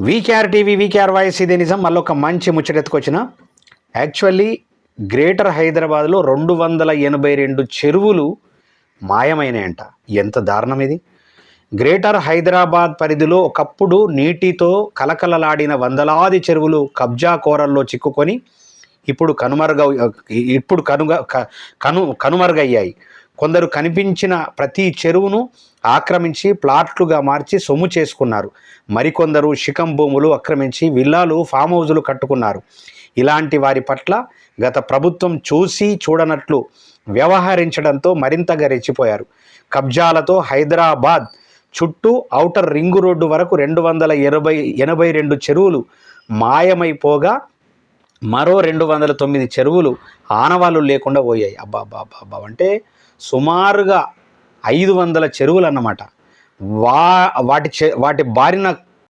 VKR TV VKR voice ఇదే నిజం. మళ్ళీ ఒక మంచి ముచ్చటెత్తుకొచ్చిన. యాక్చువల్లీ గ్రేటర్ హైదరాబాద్లో 282 చెరువులు మాయమైనాయంట. ఎంత దారుణం ఇది! గ్రేటర్ హైదరాబాద్ పరిధిలో ఒకప్పుడు నీటితో కలకలలాడిన వందలాది చెరువులు కబ్జా కోరల్లో చిక్కుకొని ఇప్పుడు కనుమరుగయ్యాయి. కొందరు కనిపించిన ప్రతి చెరువును ఆక్రమించి ప్లాట్లుగా మార్చి సొమ్ము చేసుకున్నారు. మరికొందరు శిఖం భూములు ఆక్రమించి విల్లాలు, ఫామ్ హౌజులు కట్టుకున్నారు. ఇలాంటి వారి పట్ల గత ప్రభుత్వం చూసి చూడనట్లు వ్యవహరించడంతో మరింతగా రెచ్చిపోయారు. కబ్జాలతో హైదరాబాద్ చుట్టూ ఔటర్ రింగు రోడ్డు వరకు 282 చెరువులు మాయమైపోగా మరో 209 చెరువులు ఆనవాళ్ళు లేకుండా పోయాయి. అబ్బా అంటే సుమారుగా 500 చెరువులు అన్నమాట. వాటి బారిన